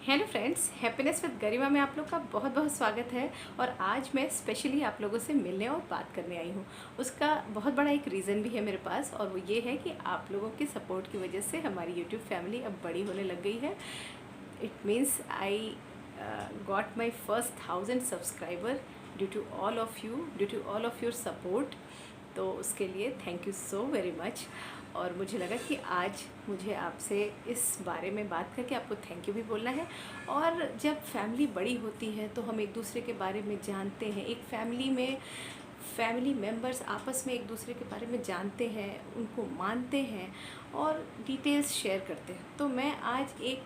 Hello friends, happiness with गरिमा में आप लोग का बहुत बहुत स्वागत है। और आज मैं स्पेशली आप लोगों से मिलने और बात करने आई हूँ। उसका बहुत बड़ा एक रीज़न भी है मेरे पास, और वो ये है कि आप लोगों के सपोर्ट की वजह से हमारी यूट्यूब फैमिली अब बड़ी होने लग गई है। It means I got my first 1000 subscriber due to all of you, due to all of your support. तो उसके लिए thank you so very much. और मुझे लगा कि आज मुझे आपसे इस बारे में बात करके आपको थैंक यू भी बोलना है। और जब फैमिली बड़ी होती है तो हम एक दूसरे के बारे में जानते हैं। एक फैमिली में फैमिली मेम्बर्स आपस में एक दूसरे के बारे में जानते हैं, उनको मानते हैं और डिटेल्स शेयर करते हैं। तो मैं आज एक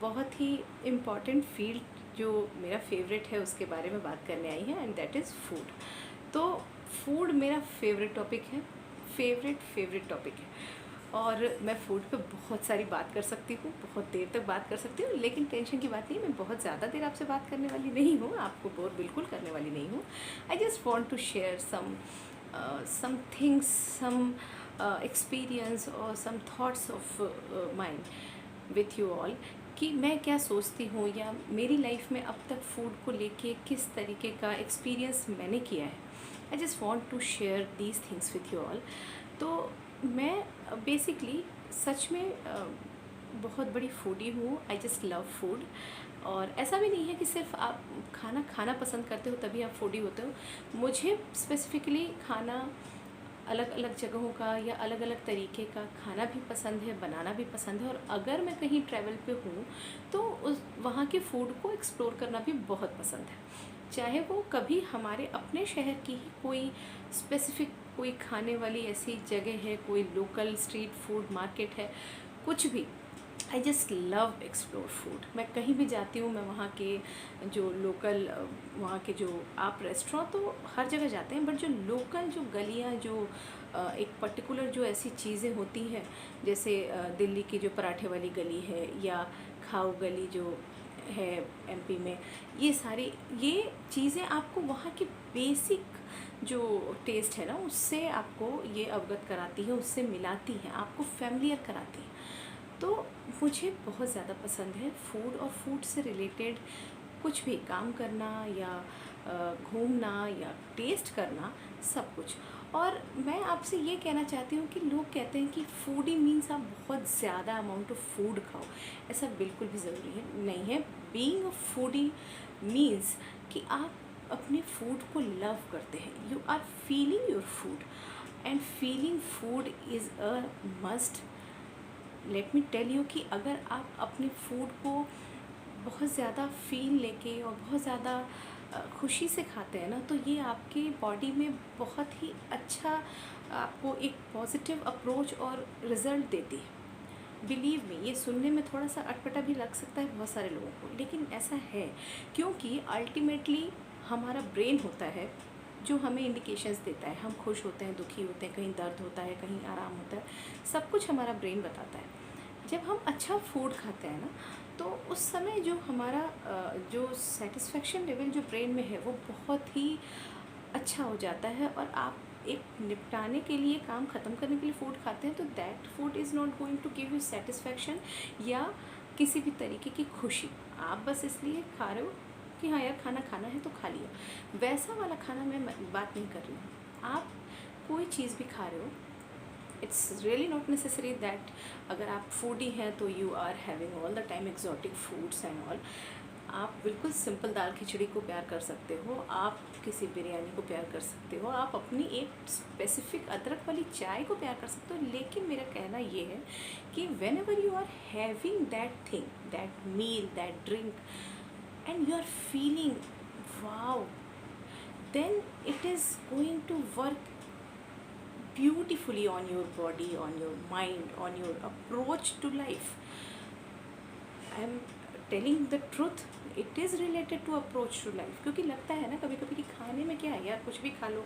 बहुत ही इम्पॉर्टेंट फील्ड जो मेरा फेवरेट है उसके बारे में बात करने आई है, एंड दैट इज़ फूड। तो फूड मेरा फेवरेट टॉपिक है, फेवरेट टॉपिक है। और मैं फूड पे बहुत सारी बात कर सकती हूँ, बहुत देर तक बात कर सकती हूँ, लेकिन टेंशन की बात नहीं, मैं बहुत ज़्यादा देर आपसे बात करने वाली नहीं हूँ, आपको बोर बिल्कुल करने वाली नहीं हूँ। I just want to share some things, some experience और some thoughts of mind with you all, कि मैं क्या सोचती हूँ या मेरी लाइफ में अब तक फूड को लेके किस तरीके का एक्सपीरियंस मैंने किया है। I just want to share these things with you all. तो मैं बेसिकली सच में बहुत बड़ी फूडी हूँ। I just love food. और ऐसा भी नहीं है कि सिर्फ आप खाना खाना पसंद करते हो तभी आप फूडी होते हो। मुझे स्पेसिफ़िकली खाना अलग अलग जगहों का या अलग अलग तरीके का खाना भी पसंद है, बनाना भी पसंद है। और अगर मैं कहीं ट्रैवल पे हूँ तो उस वहाँ के फूड को एक्सप्लोर करना भी बहुत पसंद है। चाहे वो कभी हमारे अपने शहर की ही कोई स्पेसिफ़िक कोई खाने वाली ऐसी जगह है, कोई लोकल स्ट्रीट फूड मार्केट है, कुछ भी। आई जस्ट लव एक्सप्लोर फूड। मैं कहीं भी जाती हूँ, मैं वहाँ के जो लोकल, वहाँ के जो आप रेस्टोरेंट तो हर जगह जाते हैं, बट जो लोकल जो गलियाँ, जो एक पर्टिकुलर जो ऐसी चीज़ें होती हैं, जैसे दिल्ली की जो पराठे वाली गली है या खाऊ गली जो है एमपी में, ये चीज़ें आपको वहाँ की बेसिक जो टेस्ट है ना उससे आपको ये अवगत कराती है, उससे मिलाती हैं, आपको फैमिलियर कराती हैं। तो मुझे बहुत ज़्यादा पसंद है फूड, और फूड से रिलेटेड कुछ भी काम करना या घूमना या टेस्ट करना, सब कुछ। और मैं आपसे ये कहना चाहती हूँ कि लोग कहते हैं कि फूडी मीन्स आप बहुत ज़्यादा अमाउंट ऑफ फूड खाओ। ऐसा बिल्कुल भी ज़रूरी है नहीं है। बीइंग अ फूडी मीन्स कि आप अपने फूड को लव करते हैं, you are feeling your food, and feeling food is a must. Let me tell you कि अगर आप अपने फूड को बहुत ज़्यादा फील लेके और बहुत ज़्यादा खुशी से खाते हैं ना, तो ये आपके बॉडी में बहुत ही अच्छा आपको एक पॉजिटिव अप्रोच और रिज़ल्ट देती है। बिलीव मी, ये सुनने में थोड़ा सा अटपटा भी लग सकता है बहुत सारे लोगों को, लेकिन ऐसा है। क्योंकि अल्टीमेटली हमारा ब्रेन होता है जो हमें इंडिकेशंस देता है। हम खुश होते हैं, दुखी होते हैं, कहीं दर्द होता है, कहीं आराम होता है, सब कुछ हमारा ब्रेन बताता है। जब हम अच्छा फूड खाते हैं ना, तो उस समय जो हमारा जो सेटिस्फेक्शन लेवल जो ब्रेन में है वो बहुत ही अच्छा हो जाता है। और आप एक निपटाने के लिए, काम ख़त्म करने के लिए फूड खाते हैं, तो that food is not going to give you satisfaction या किसी भी तरीके की खुशी। आप बस इसलिए खा रहे हो कि हाँ यार खाना खाना है तो खा लिया। वैसा वाला खाना मैं बात नहीं कर रही हूँ। आप कोई चीज़ भी खा रहे हो, it's really not necessary that अगर आप फूडी हैं तो you are having all the time exotic foods and all. आप बिल्कुल सिंपल दाल खिचड़ी को प्यार कर सकते हो, आप किसी बिरयानी को प्यार कर सकते हो, आप अपनी एक स्पेसिफिक अदरक वाली चाय को प्यार कर सकते हो। लेकिन मेरा कहना ये है कि whenever you are having that thing, that meal, that drink, and you are feeling wow, then it is going to work beautifully on your body, on your mind, on your approach to life. I am telling the truth, it is related to approach to life। क्योंकि लगता है ना कभी कभी कि खाने में क्या है यार, कुछ भी खा लो,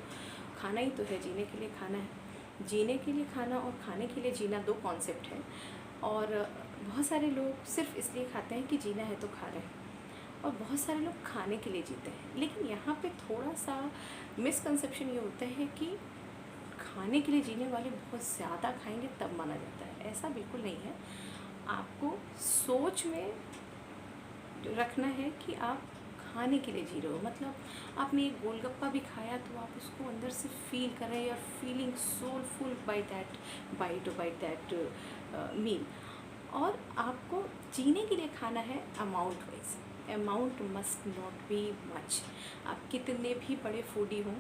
खाना ही तो है, जीने के लिए खाना है। जीने के लिए खाना और खाने के लिए जीना दो कॉन्सेप्ट है। और बहुत सारे लोग सिर्फ इसलिए खाते हैं कि जीना है तो खा रहे हैं, और बहुत सारे लोग खाने के लिए जीते हैं। लेकिन यहाँ पे थोड़ा सा मिसकंसेप्शन ये होता है कि खाने के लिए जीने वाले बहुत ज़्यादा खाएंगे तब माना जाता है। ऐसा बिल्कुल नहीं है। आपको सोच में रखना है कि आप खाने के लिए जी रहे हो। मतलब आपने एक गोलगप्पा भी खाया तो आप उसको अंदर से फील कर रहे हैं, you are feeling soulful by that bite और बाय दैट मील। और आपको जीने के लिए खाना है amount wise, amount must not be much. आप कितने भी बड़े फूडी हों,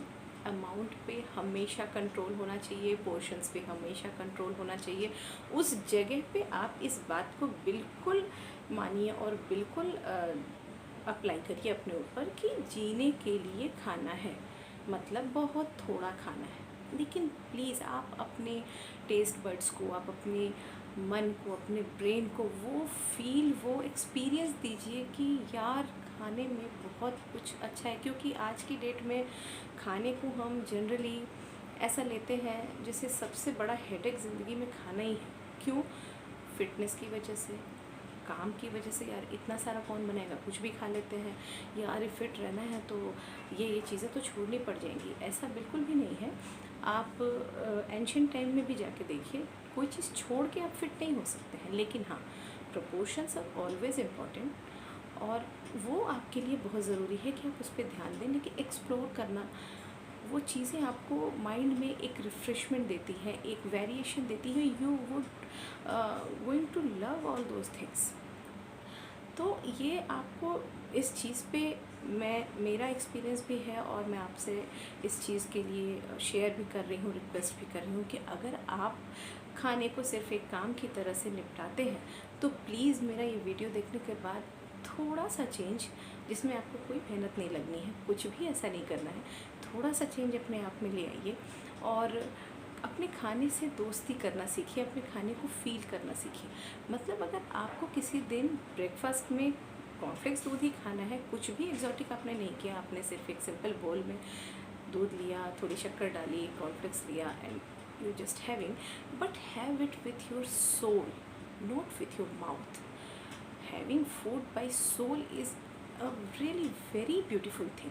अमाउंट पे हमेशा कंट्रोल होना चाहिए, पोर्शंस पे हमेशा कंट्रोल होना चाहिए। उस जगह पे आप इस बात को बिल्कुल मानिए और बिल्कुल अप्लाई करिए अपने ऊपर कि जीने के लिए खाना है, मतलब बहुत थोड़ा खाना है। लेकिन प्लीज़ आप अपने टेस्ट बड्स को, आप अपने मन को, अपने ब्रेन को वो फील, वो एक्सपीरियंस दीजिए कि यार खाने में बहुत कुछ अच्छा है। क्योंकि आज की डेट में खाने को हम जनरली ऐसा लेते हैं जैसे सबसे बड़ा हेडेक ज़िंदगी में खाना ही है। क्यों? फिटनेस की वजह से, काम की वजह से। यार इतना सारा कौन बनाएगा, कुछ भी खा लेते हैं। यार फिट रहना है तो ये चीज़ें तो छोड़नी पड़ जाएंगी। ऐसा बिल्कुल भी नहीं है। आप एंशिएंट टाइम में भी जाके देखिए, कोई चीज़ छोड़ के आप फिट नहीं हो सकते हैं। लेकिन हाँ, प्रोपोर्शंस आर ऑलवेज़ इम्पॉर्टेंट, और वो आपके लिए बहुत ज़रूरी है कि आप उस पर ध्यान दें। लेकिन एक्सप्लोर करना, वो चीज़ें आपको माइंड में एक रिफ़्रेशमेंट देती हैं, एक वेरिएशन देती है। You would going to love all those things. तो ये आपको इस चीज़ पे मेरा एक्सपीरियंस भी है, और मैं आपसे इस चीज़ के लिए शेयर भी कर रही हूँ, रिक्वेस्ट भी कर रही हूँ कि अगर आप खाने को सिर्फ एक काम की तरह से निपटाते हैं तो प्लीज़ मेरा ये वीडियो देखने के बाद थोड़ा सा चेंज, जिसमें आपको कोई मेहनत नहीं लगनी है, कुछ भी ऐसा नहीं करना है, थोड़ा सा चेंज अपने आप में ले आइए और अपने खाने से दोस्ती करना सीखिए, अपने खाने को फ़ील करना सीखिए। मतलब अगर आपको किसी दिन ब्रेकफास्ट में कॉर्नफ्लेक्स दूध ही खाना है, कुछ भी एक्जॉटिक आपने नहीं किया, आपने सिर्फ एक सिंपल बोल में दूध लिया, थोड़ी शक्कर डाली, कॉर्नफ्लेक्स लिया and you just having, but have it with your soul, not with your mouth. Having food by soul is a really very beautiful thing.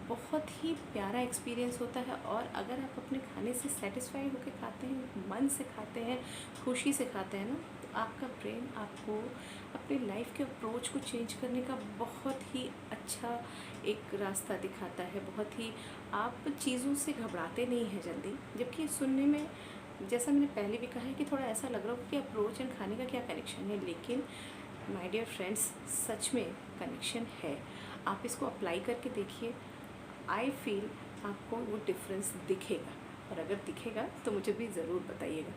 बहुत ही प्यारा एक्सपीरियंस होता है। और अगर आप अपने खाने से सेटिस्फाई होकर खाते हैं, मन से खाते हैं, खुशी से खाते हैं ना, तो आपका ब्रेन आपको अपनी लाइफ के अप्रोच को चेंज करने का बहुत ही अच्छा एक रास्ता दिखाता है। बहुत ही आप चीज़ों से घबराते नहीं हैं जल्दी। जबकि सुनने में, जैसा मैंने पहले भी कहा है, कि थोड़ा ऐसा लग रहा हो कि अप्रोच एंड खाने का क्या कनेक्शन है, लेकिन माय डियर फ्रेंड्स, सच में कनेक्शन है। आप इसको अप्लाई करके देखिए, आई फील आपको वो डिफरेंस दिखेगा। और अगर दिखेगा तो मुझे भी ज़रूर बताइएगा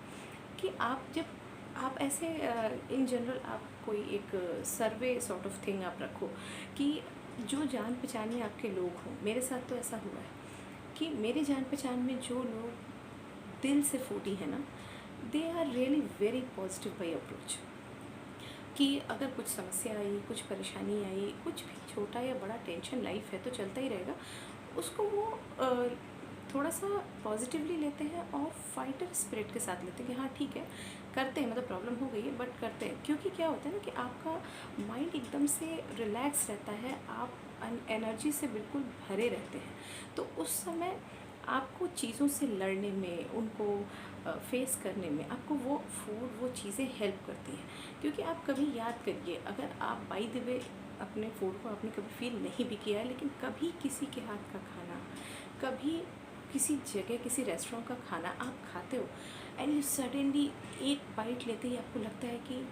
कि आप जब आप ऐसे इन जनरल आप कोई एक सर्वे सॉर्ट ऑफ थिंग आप रखो कि जो जान पहचान में आपके लोग हों। मेरे साथ तो ऐसा हुआ है कि मेरे जान पहचान में जो लोग दिल से फूडी है ना, they are really very positive by approach. कि अगर कुछ समस्या आई, कुछ परेशानी आई, कुछ भी छोटा या बड़ा टेंशन, लाइफ है तो चलता ही रहेगा, उसको वो थोड़ा सा पॉजिटिवली लेते हैं और फाइटर स्पिरिट के साथ लेते हैं कि हाँ ठीक है, करते हैं, मतलब प्रॉब्लम हो गई है बट करते हैं। क्योंकि क्या होता है ना कि आपका माइंड एकदम से रिलैक्स रहता है, आप एनर्जी से बिल्कुल भरे रहते हैं। तो उस समय आपको चीज़ों से लड़ने में, उनको फेस करने में आपको वो फूड, वो चीज़ें हेल्प करती हैं। क्योंकि आप कभी याद करिए, अगर आप बाय द वे अपने फूड को आपने कभी फील नहीं भी किया है, लेकिन कभी किसी के हाथ का खाना, कभी किसी जगह, किसी रेस्टोरेंट का खाना आप खाते हो एंड यू सडनली एक बाइट लेते ही आपको लगता है कि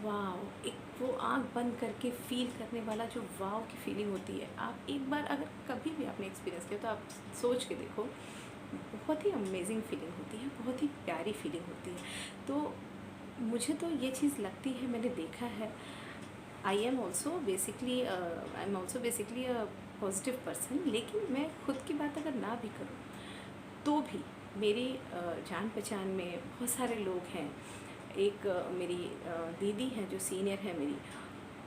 वाव, एक वो आँख बंद करके फील करने वाला जो वाव की फीलिंग होती है। आप एक बार अगर कभी भी आपने एक्सपीरियंस किया तो आप सोच के देखो, बहुत ही अमेजिंग फीलिंग होती है, बहुत ही प्यारी फीलिंग होती है। तो मुझे तो ये चीज़ लगती है, मैंने देखा है। I am also basically a positive person. लेकिन मैं खुद की बात अगर ना भी करूँ तो भी मेरी जान पहचान में बहुत सारे लोग हैं। एक मेरी दीदी है जो सीनियर है मेरी,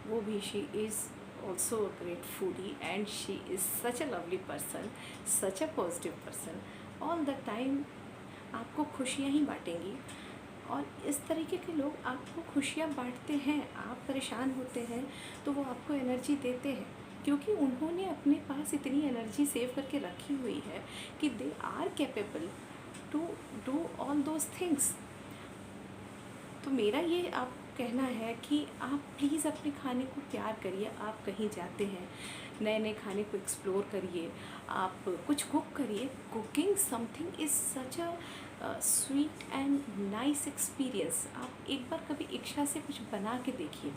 वो भी she is also a great foodie and she is such a lovely person, such a positive person. All the time आपको खुशियाँ ही बांटेंगी। और इस तरीके के लोग आपको खुशियाँ बांटते हैं। आप परेशान होते हैं तो वो आपको एनर्जी देते हैं, क्योंकि उन्होंने अपने पास इतनी एनर्जी सेव करके रखी हुई है कि they are capable to do all those things. तो मेरा ये आप कहना है कि आप प्लीज़ अपने खाने को प्यार करिए। आप कहीं जाते हैं, नए नए खाने को एक्सप्लोर करिए, आप कुछ कुक करिए। Cooking something is such a sweet and nice experience. आप एक बार कभी इच्छा से कुछ बना के देखिए,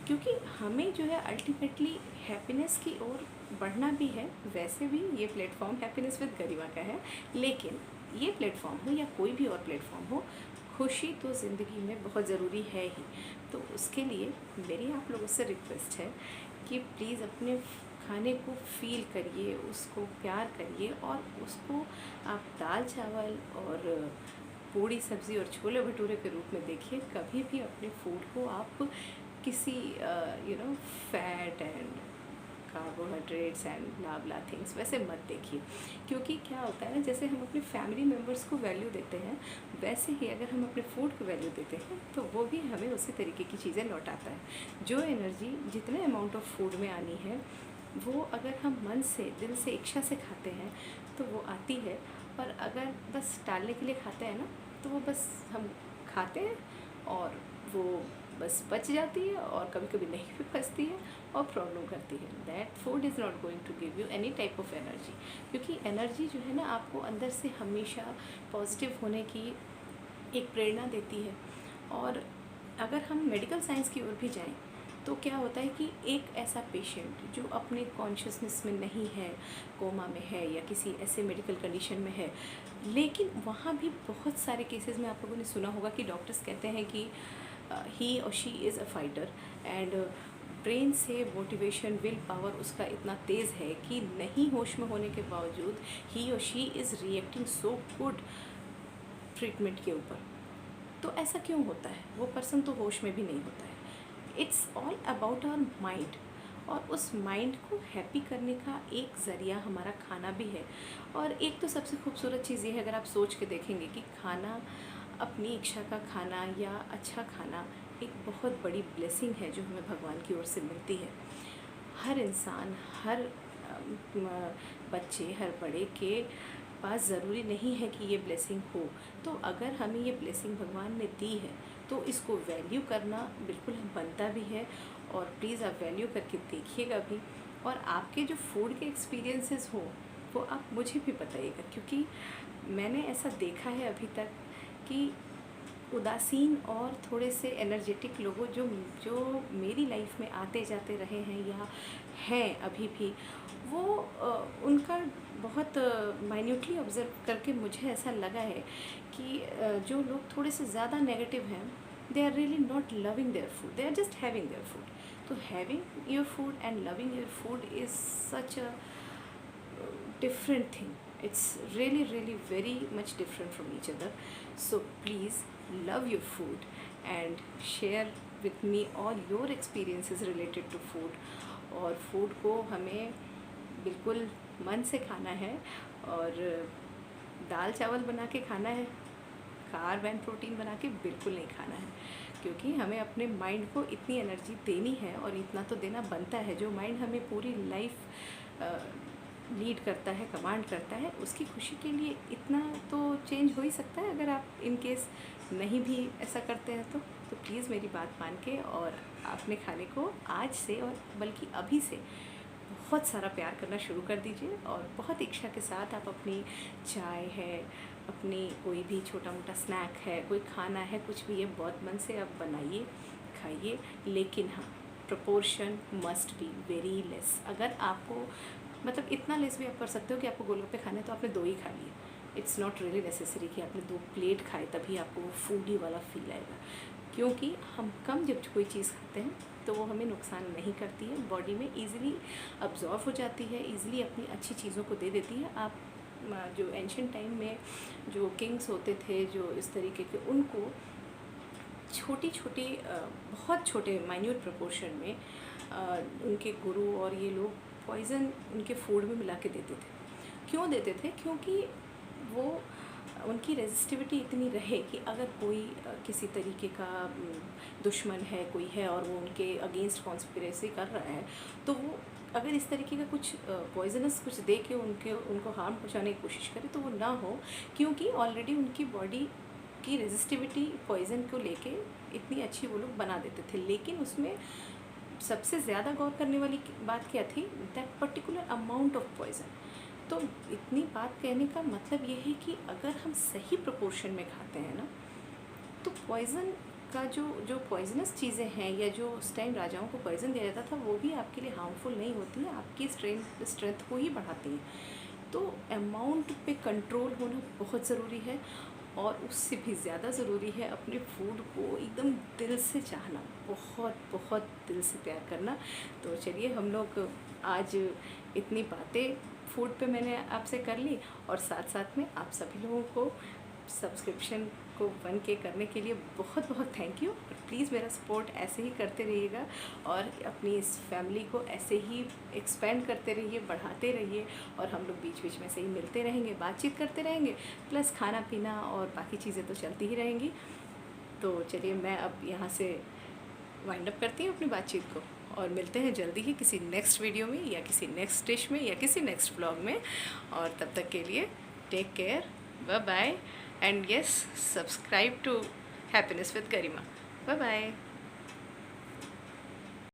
क्योंकि हमें जो है अल्टीमेटली हैप्पीनेस की ओर बढ़ना भी है। वैसे भी ये प्लेटफॉर्म हैप्पीनेस विद गरिमा का है, लेकिन ये प्लेटफॉर्म हो या कोई भी और प्लेटफॉर्म हो, खुशी तो ज़िंदगी में बहुत ज़रूरी है ही। तो उसके लिए मेरी आप लोगों से रिक्वेस्ट है कि प्लीज़ अपने खाने को फ़ील करिए, उसको प्यार करिए, और उसको आप दाल चावल और पूड़ी सब्ज़ी और छोले भटूरे के रूप में देखिए। कभी भी अपने फूड को आप किसी fat and carbohydrates and blah things वैसे मत देखिए। क्योंकि क्या होता है ना, जैसे हम अपने फैमिली मेम्बर्स को वैल्यू देते हैं, वैसे ही अगर हम अपने फूड को वैल्यू देते हैं तो वो भी हमें उसी तरीके की चीज़ें लौटाता है। जो एनर्जी जितने अमाउंट ऑफ फूड में आनी है, वो अगर हम मन से, दिल से, इच्छा से खाते हैं तो वो आती है। और अगर बस टालने के लिए खाते हैं ना, तो वो बस हम खाते हैं और वो बस बच जाती है, और कभी कभी नहीं भी बचती है और प्रॉब्लम करती है। That food is not going to give you any type of energy. क्योंकि एनर्जी जो है ना, आपको अंदर से हमेशा पॉजिटिव होने की एक प्रेरणा देती है। और अगर हम मेडिकल साइंस की ओर भी जाएं, तो क्या होता है कि एक ऐसा पेशेंट जो अपने कॉन्शियसनेस में नहीं है, कोमा में है या किसी ऐसे मेडिकल कंडीशन में है, लेकिन वहाँ भी बहुत सारे केसेस में आप लोगों ने सुना होगा कि डॉक्टर्स कहते हैं कि ही और she is a fighter, and brain से मोटिवेशन, विल पावर उसका इतना तेज़ है कि नहीं होश में होने के बावजूद ही और she is reacting so good treatment के ऊपर। तो ऐसा क्यों होता है? वो पर्सन तो होश में भी नहीं होता है। It's all about our mind, और उस माइंड को हैप्पी करने का एक ज़रिया हमारा खाना भी है। और एक तो सबसे खूबसूरत चीज़ ये है, अगर आप सोच के देखेंगे कि खाना, अपनी इच्छा का खाना या अच्छा खाना, एक बहुत बड़ी ब्लेसिंग है जो हमें भगवान की ओर से मिलती है। हर इंसान, हर बच्चे, हर बड़े के पास ज़रूरी नहीं है कि ये ब्लेसिंग हो। तो अगर हमें ये ब्लेसिंग भगवान ने दी है, तो इसको वैल्यू करना बिल्कुल बनता भी है। और प्लीज़ आप वैल्यू करके देखिएगा भी। और आपके जो फूड के एक्सपीरियंसेस हो, वो आप मुझे भी बताइएगा। क्योंकि मैंने ऐसा देखा है अभी तक कि उदासीन और थोड़े से एनर्जेटिक लोगों जो जो मेरी लाइफ में आते जाते रहे हैं या हैं अभी भी, वो उनका बहुत माइन्यूटली ऑब्ज़र्व करके मुझे ऐसा लगा है कि जो लोग थोड़े से ज़्यादा नेगेटिव हैं, they are really not loving their food, they are just having their food. तो having your food and loving your food is such a different thing. It's really very much different from each other. So please love your food and share with me all your experiences related to food. और food को हमें बिल्कुल मन से खाना है, और दाल चावल बना के खाना है, कार्ब एंड प्रोटीन बना के बिल्कुल नहीं खाना है। क्योंकि हमें अपने माइंड को इतनी एनर्जी देनी है, और इतना तो देना बनता है। जो माइंड हमें पूरी लाइफ लीड करता है, कमांड करता है, उसकी खुशी के लिए इतना तो चेंज हो ही सकता है। अगर आप इन केस नहीं भी ऐसा करते हैं तो प्लीज़ मेरी बात मान के और अपने खाने को आज से, और बल्कि अभी से, बहुत सारा प्यार करना शुरू कर दीजिए। और बहुत इच्छा के साथ आप अपनी चाय है, अपनी कोई भी छोटा मोटा स्नैक है, कोई खाना है, कुछ भी है, बहुत मन से आप बनाइए, खाइए। लेकिन हाँ, proportion must be very less. अगर आपको मतलब इतना लेस भी आप कर सकते हो कि आपको गोलगप्पे खाने हैं तो आपने 2 ही खा लिए। इट्स नॉट रियली नेसेसरी कि आपने 2 प्लेट खाए तभी आपको वो फूडी वाला फील आएगा। क्योंकि हम कम जब कोई चीज़ खाते हैं तो वो हमें नुकसान नहीं करती है, बॉडी में ईज़िली अब्जॉर्व हो जाती है, ईज़िली अपनी अच्छी चीज़ों को दे देती है। आप जो एंशिएंट टाइम में जो किंग्स होते थे, जो इस तरीके के, उनको छोटी छोटी बहुत छोटे माइन्यूट प्रपोर्शन में उनके गुरु और ये लोग पॉइज़न उनके फूड में मिला के देते थे। क्यों देते थे? क्योंकि वो उनकी रेजिस्टिविटी इतनी रहे कि अगर कोई किसी तरीके का दुश्मन है, कोई है, और वो उनके अगेंस्ट कॉन्स्पिरेसी कर रहा है, तो वो अगर इस तरीके का कुछ पॉइजनस कुछ दे के उनको हार्म पहुंचाने की कोशिश करे तो वो ना हो। क्योंकि ऑलरेडी उनकी बॉडी की रेजिस्टिविटी पॉइज़न को लेके इतनी अच्छी वो लोग बना देते थे। लेकिन उसमें सबसे ज़्यादा गौर करने वाली बात क्या थी, that particular amount of poison. तो इतनी बात कहने का मतलब ये है कि अगर हम सही प्रोपोर्शन में खाते हैं ना, तो पॉइज़न का जो पॉइजनस चीज़ें हैं या जो उस टाइम राजाओं को पॉइज़न दिया जाता था वो भी आपके लिए हार्मफुल नहीं होती हैं, आपकी स्ट्रेंथ को ही बढ़ाती हैं। तो अमाउंट पे कंट्रोल होना बहुत ज़रूरी है, और उससे भी ज़्यादा ज़रूरी है अपने फूड को एकदम दिल से चाहना, बहुत बहुत दिल से प्यार करना। तो चलिए, हम लोग आज इतनी बातें फूड पे मैंने आपसे कर ली, और साथ साथ में आप सभी लोगों को सब्सक्रिप्शन को 1K करने के लिए बहुत बहुत थैंक यू। और प्लीज़ मेरा सपोर्ट ऐसे ही करते रहिएगा, और अपनी इस फैमिली को ऐसे ही एक्सपेंड करते रहिए, बढ़ाते रहिए, और हम लोग बीच बीच में से ही मिलते रहेंगे, बातचीत करते रहेंगे, प्लस खाना पीना और बाकी चीज़ें तो चलती ही रहेंगी। तो चलिए, मैं अब यहाँ से वाइंड अप करती हूँ अपनी बातचीत को, और मिलते हैं जल्दी ही किसी नेक्स्ट वीडियो में, या किसी नेक्स्ट डिश में, या किसी नेक्स्ट व्लॉग में। और तब तक के लिए take care, bye bye, and yes, subscribe to Happiness with Garima. Bye bye.